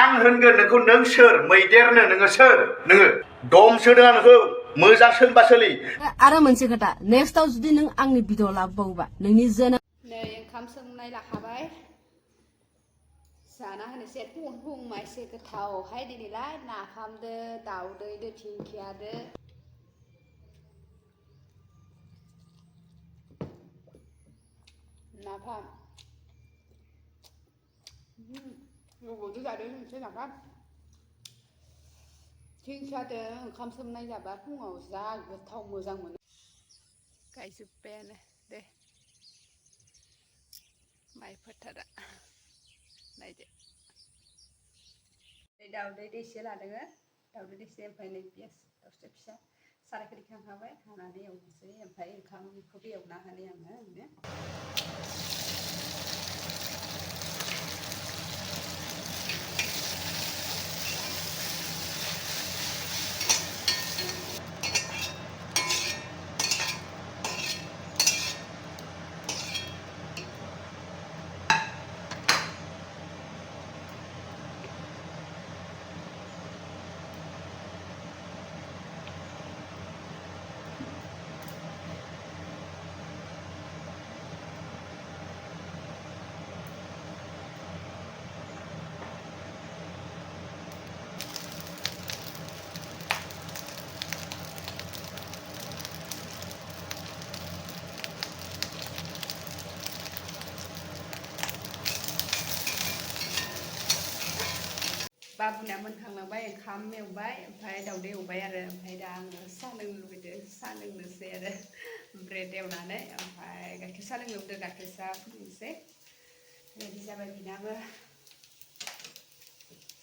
आं होनगोन नोंखौ नों सोर मैदेरनो नोङो सोर नोङो दम सोदों आंखौ मोजां सोंबा सोलि आरो मोनसे खोथा नेक्स्टआव जुदि नों आंनि भिडिअ लाबोबावोबा नोंनि जोनोम नै ओंखाम सोमनाय लाखाबाय जाना होनोसै फुं एसे गोथावहाय दिनैलाय नाफामदो दाउदैदो थिंखियादो नाफाम गोबावजों जादों मोनसे नाफाम थिंखियादो ओंखाम सोमनाय जाबा फुङाव जा गोथाव मोजां मोनो गायजोब्बायानो दे माइ फोथारा नायदो दाउदै दैसे लादों दाउदै दैसे ओमफ्राय नै पियास दसथा फिसा सारायखौ दिखांखाबाय हानानै एवनोसै ओमफ्राय ओंखामखौबो एवना होनि आङो बाबुनिया मोनखांलांबाय ओंखाम एवबाय ओमफ्राय दाउदै एवबाय आरो ओमफ्राय दा आङो साहा लोंनो लुबैदों साहा लोंनोसै आरो ब्रेड एवनानै ओमफ्राय गाइखेर साहा लोंनो लुबैदों गाइखेर साहा फुदुंनोसै रेडि जाबाय बेनाबो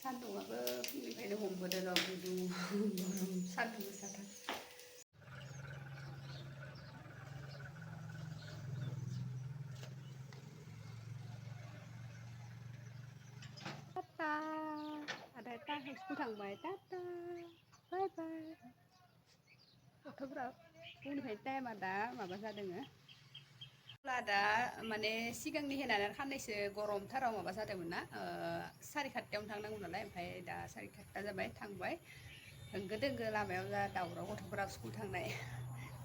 सान्दुंआबो फुंनिफ्रायनो हमबोदों र' गुदुं गरम सान्दुं गोसाथार टाटा आदा स्कुल थांबाय टाटा बाय बाय गथ'फ्रा फुंनिफ्राय टाइमा दा माबा जादों दा माने सिगांनि हेनानो खाननैसो गरमथाराव माबा जादोंमोन ना 8:30 थांनांगौ नालाय ओमफ्राय दा 8:30 जाबाय थांबाय होंगो दोंगो लामायाव जा दावराव गथ'फोरा स्कुल थांनाय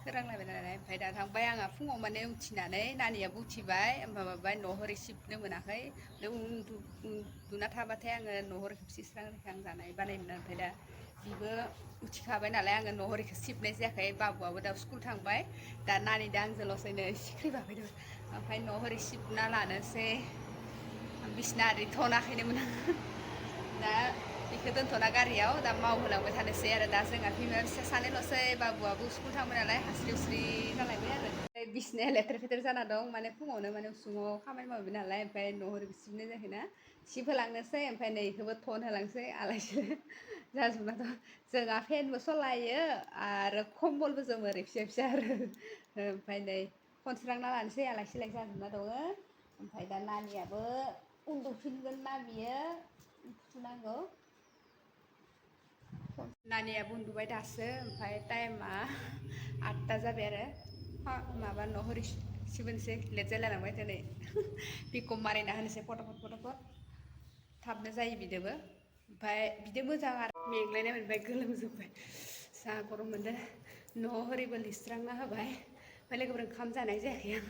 फोरोंलायबाय नालाय ओमफ्राय दा थांबाय आंहा फुङाव माने उथिनानै नानियाबो उथिबाय ओमफ्राय माबाबाय न'हरै सिबनो मोनाखै उन्दुना थाबाथाय आङो न'हरैखौ सिबस्रां रिखां जानाय बानायोमोन ओमफ्राय दा बिबो उथिखाबाय नालाय आङो न'हरैखौ सिबनाय जायाखै बाबुआबो दा स्कुल थांबाय दा नानि दा आंजोंल'सैनो सिख्रि बाबाय ओमफ्राय न'हरै सिबना लानोसै बिसना आरि थनाखैनोमोन दा बेखौ दोनथ'ना गारियाव दा मावहोलांबाय थानोसै आरो दा जोंहा बिमा फिसा सानैल'सै बाबुआबो स्कुल थांबाय नालाय हास्रि हुस्रि जालायबाय आरो बिसनाया लेथेर फेथेर जाना दं माने फुङावनो माने उसुङाव खामानि मावबाय नालाय ओमफ्राय न'हरैबो सिबनाय जायाखैना सिबहोलांनोसै ओमफ्राय नै बेखौबो थन होलांसै आलायसो जाजोबना दं जोंहा फेनबो सलायो आरो खम्बलबो जोमो ओरै फिसा फिसा आरो ओमफ्राय नै खनस्रांना लानोसै आलाय सिलाय जाजोबना दङ ओमफ्राय दा नानियाबो उन्दुफिनगोन ना बियो उन्दुनांगौ नानियाबो उन्दुबाय दासो ओमफ्राय टाइमा 8टा जाबाय आरो माबा न'हरै सिबनोसै लेट जालायलांबाय दिनै बिखौ मारिना होनोसै फट'फट थाबनो जायो बिदोबो ओमफ्राय बिदो मोजां आरो मेंलायनाय मोनबाय गोलोमजोब्बाय जा गरम मोनदों न'हरैबो लिरस्रांना होबाय ओमफ्राय लोगोफोर ओंखाम जानाय जायाखै आं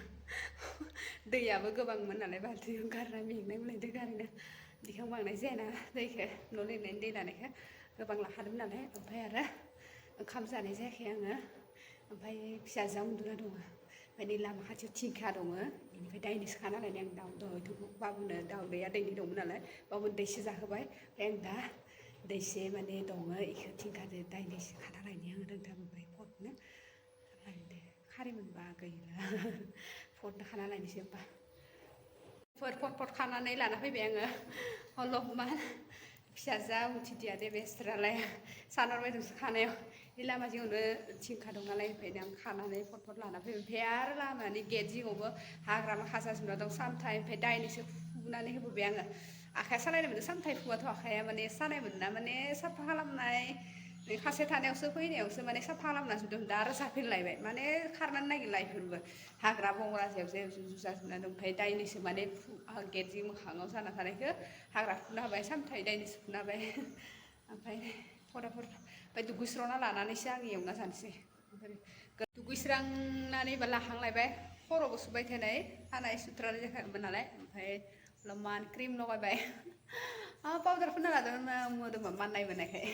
दैयाबो गोबांमोन नालाय बाल्थिंआव गारना मेंनाय मोनलायदों गारनो दिखांबांनाय जायाना दैखौ न' लिरनायनि दै लानायखौ गोबां लाखादोंमोन नालाय ओमफ्राय आरो ओंखाम जानाय जायाखै आङो ओमफ्राय फिसाजोआ उन्दुना दङ ओमफ्राय नै लामा खाथियाव थिंखा दङ बेनिफ्राय दाइनोसो खा नालाय आं बाबुनो दाउदैया दैनै दंमोन नालाय बाबुनो दैसे जाहोबाय ओमफ्राय आं दा दैसे माने दङ बेखौ थिंखादो दाइनैसो खाना लायनो आं रोंथाबोबाय फटनो लायदो खारै मोनबा गैला फटनो खाना लायनोसै होमबा फट खानानै लाना फैबाय आङो अलपमान फिसाजोआ उथिदिया दे बेस्रालाय सानहरबाय दंसो खानायाव बे लामा जिङावनो थिंखा दं नालाय ओमफ्राय आं खानानै फट लाना फैबाय ओमफ्राय आरो लामानि गेट जिङावबो हाग्रा माखासे जुमना दं सामथाय ओमफ्राय दाइनैसो फुनानै होबोबाय आङो आखाइया सालायनो मोनदों सामथाय फुबाथ' आखाइया माने सानाय मोनना माने साफा खालामनाय खासे थानायावसो फैनायावसो माने साफा खालामनासो दोन दा आरो जाफिनलायबाय माने खारनानै नागिरला इफोरबो हाग्रा बंग्रा जेव जेव जुजा जुनानै ओमफ्राय दायनिसो माने गेटजों मोखाङाव जाना थानायखौ हाग्रा फुना होबाय सामथाय दायनिसो फुना होबाय ओमफ्राय फटाफट ओमफ्राय दुगैस्रना लानानैसो आं एवना जानोसै दुगैस्रांनानै लाखांलायबाय खर'बो सुबाय थानाय खानाय सुथ्रानाय जाखायोमोन नालाय ओमफ्राय मान क्रिम लगायबाय पाउदार फोनना लादोंमोन मोदोमा माननाय मोननायखाय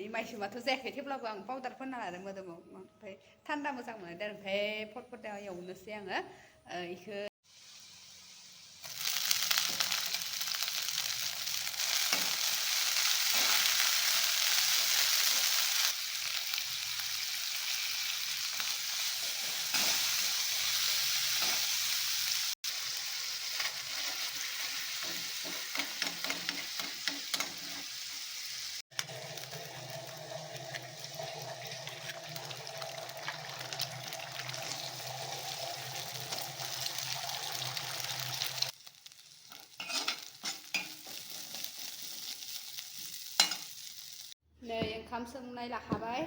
माइसुमाथ' जायाखै थेवब्लाबो आं पाउदार फोनना लादों मोदोमाव ओमफ्राय थान्दा मोजां मोनो दा ओमफ्राय फटफटा एवनोसै आङो इखो नै ओंखाम संनाय लाखाबाय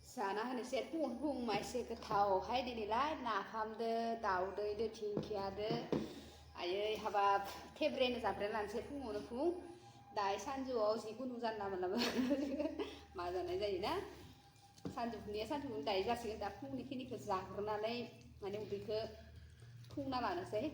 जाना होनोसै फुं एसे गोथावहाय दिनैलाय नाफामदो दाउदैदो थिंखियादो आयै हाबाब थेब्रेनो जाब्रेना लानोसै फुङावनो फुं दाहाय सानजौआव जिखुनु जानला मोनलाबो मा जानाय जायोना सानजौफुनिया सानजौफुनि दायो जासिगोन दा फुंनि खिनिखौ जाग्रोनानै माने उदैखौ सुफुंना लानोसै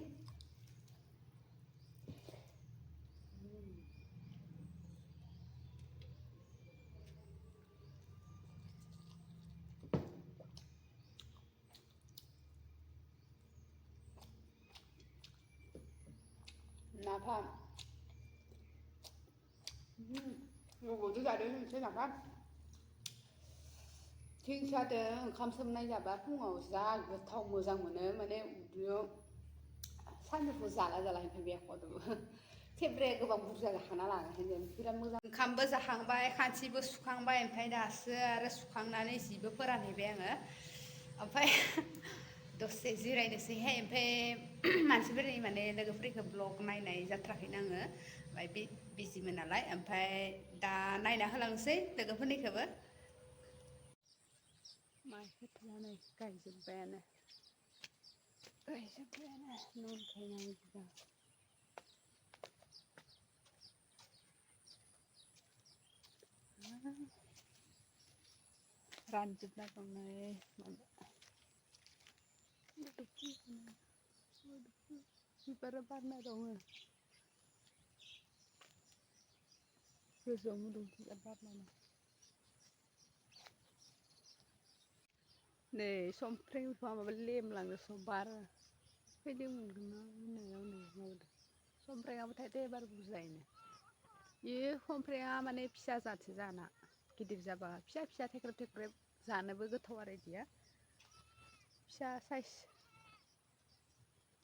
नाफाम गोबावजों जादों मोनसे नाफाम थिंखियादो ओंखाम सोमनाय जाबा फुङाव जा गोथाव मोजां मोनो माने उदैयाव सानजौफु जाला ओमफ्राय बे खदबो थेब्रे गोबां बुरजा जाखाना लानानै बिराद मोजां ओंखामबो जाखांबाय खानसिबो सुखांबाय ओमफ्राय दासो आरो सुखांनानै जिबो फोरानहैबाय आङो ओमफ्राय दसे जिरायनोसैहाय ओमफ्राय मानसिफोरनि माने लोगोफोरखौ ब्लग नायनाय जाथ्राखैनो आङो ओमफ्राय बिजिमोन नालाय ओमफ्राय दा नायना होलांसै लोगोफोरनिखौबो माइ खोथियानो गायजोब्बायानो न'निफ्रायनो रानजोबना दं नै बिबारा बारना दङ गोजौआव मोदोमफुल बारना दं नै समफ्रें बिफाङा माबा लेमलांदोंसो बार फैदोंमोन होननायाव नै माबादों समफ्रेङाबो थाइदों एबार बुरजायैनो बेयो समफ्रेङा माने फिसा जाथो जाना गिदिर जाबा फिसा फिसा थेख्रेब जानोबो गोथाव आरो इदिया फिसा साइज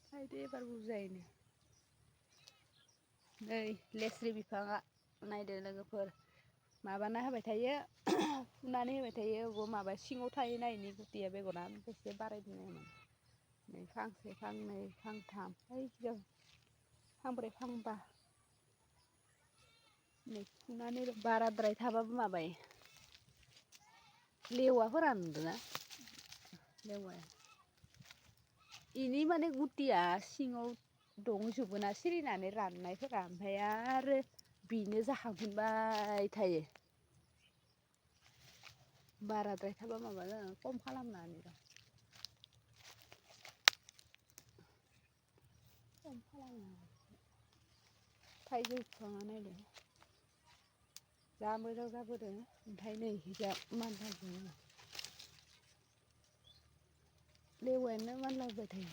थाइदों एबार बुरजायैनो नै लेस्रि बिफाङा नायदो लोगोफोर माबाना होबाय थायो फुनानै होबाय थायो अबाव माबा सिङाव थायोना इनि गुटिया बेगरा बेसे बारायदोंमोन नै फांसे फांनै फांथाम ओइयाव फांब्रै फांबा नै फुनानै बाराद्राय थाबाबो माबायो लेवाफोरा नुदोंना लेवाया इनि माने गुटिया सिङाव दंजोबोना सिरिनानै राननायफोरा ओमफ्राय आरो बेनो जाखांफिनबाय थायो बाराद्राय थाबा माबा जागोन खम खालामनानै थाइजौ बिफाङा नायदो जा मोजां जाबोदों ओमफ्राय नै जा मानलाजोबो लेवायानो मानलाबाय थायो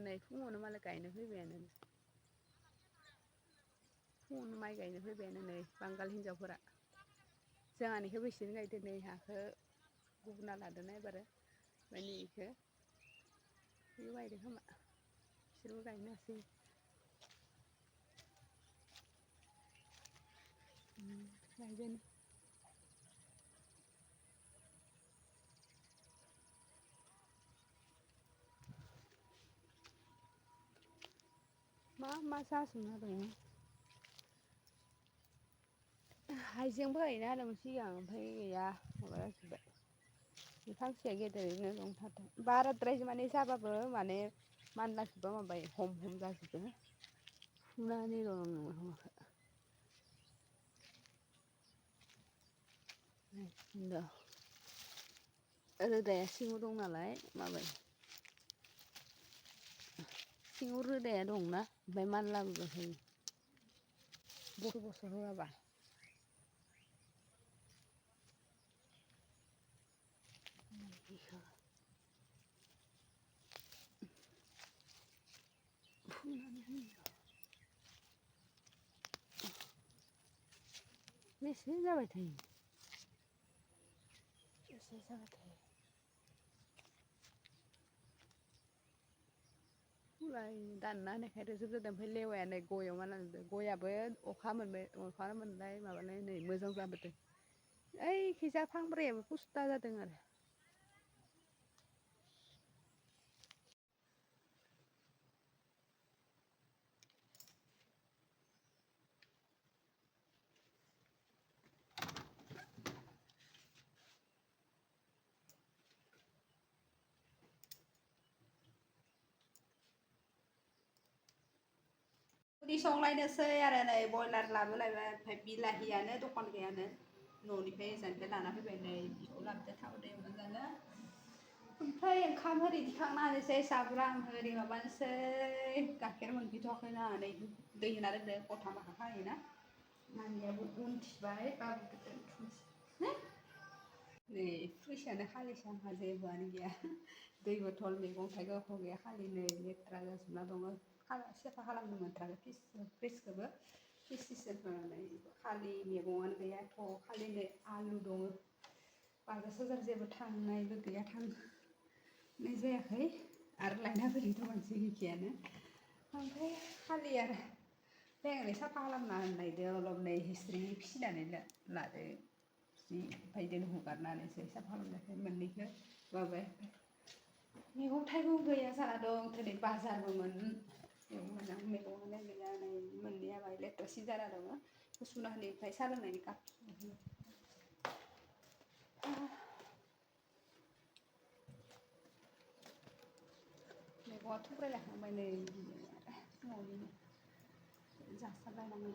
नै फुङावनो मालाय गायनो फैबायानो फुङावनो माइ गायनो फैबायानो नै बांगाल हिनजावफोरा जोंहानिखौ बिसोरनो गायदो नै हाखौ गुबुना लादोना एबारो ओमफ्राय इखौ बेयाव गायदो खोमा बिसोरबो गायनो हासै गायबायानो मा मा जासोना दङ हाइजेंबो गायना होदोंमोन सिगां ओमफ्राय गैया माबा जाजोब्बाय बे फांसेया गेदेरैनो दंथारदों बाराद्राय माने जाबाबो माने मानलाजोबो माबायो हम जाजोबो फुनानै दं रोदाया सिङाव दं नालाय माबायो सिङाव रोदाया दंना ओमफ्राय मानलाबो होयो बस होआबा बेसे जाबाय थायो बेसे जाबाय थायो फुलाय दानना होनायखाय रोजोब जादों ओमफ्राय लेवायानो गयाव मानला जोबदों गयाबो अखा मोनलाय माबालाय नै मोजां जाबोदों ओइखिजा फांब्रैयाबो पुस्ता जादों आरो उदै संलायनोसै आरो नै बयलार लाबोलायबाय ओमफ्राय बिलाहियानो दखान गैयानो न'निफ्राय ओजानिफ्राय लाना फैबाय नै बेखौ लाबोदो थावदो एवना जानो ओमफ्राय ओंखाम ओरि दिखांना होनोसै सामब्राम ओरि माबानोसै गाइखेर मोनफैथ'वाखैना नै दै होना दोनदो गथा माखा खायोना नानियाबो उनथिबाय बाबुखौ दोनथ'नोसै नै फैसायानो खालिसो आंहा जेबोआनो गैया दै बथल मैगं थाइगं एख' गैया खालि नै लेथ्रा जाजोबना दङ साफा खालामनो मोनथाराखै फ्रिजखौबो फ्रिज सिस्टेमफोरानो खालि मैगङानो गैया एथ' खालि नै आलु दङ बाजार साजार जेबो थांनायबो गैया थांनाय जायाखै आरो लायना फैनोथ' मानसि गैखायानो ओमफ्राय खालि आरो ओमफ्राय साफा खालामना नायदो अलप नै हिस्रि फिसिनानै लादो जि ओमफ्राय बिदिनो हगारनानैसै साफा खालामनायखाय मोननैखौ माबाय मैगं थाइगं गैया जाना दं दिनै बाजारबोमोन मोजां मैगङानो गैया नै मोननैया बाहाय लेथ्रासिन जाना दङ सुना होनायनिफ्राय साहा लोंनायनि काप मैगङा थुब्रायलांखांबाय नै फुङावनो जासाबलायनांगौ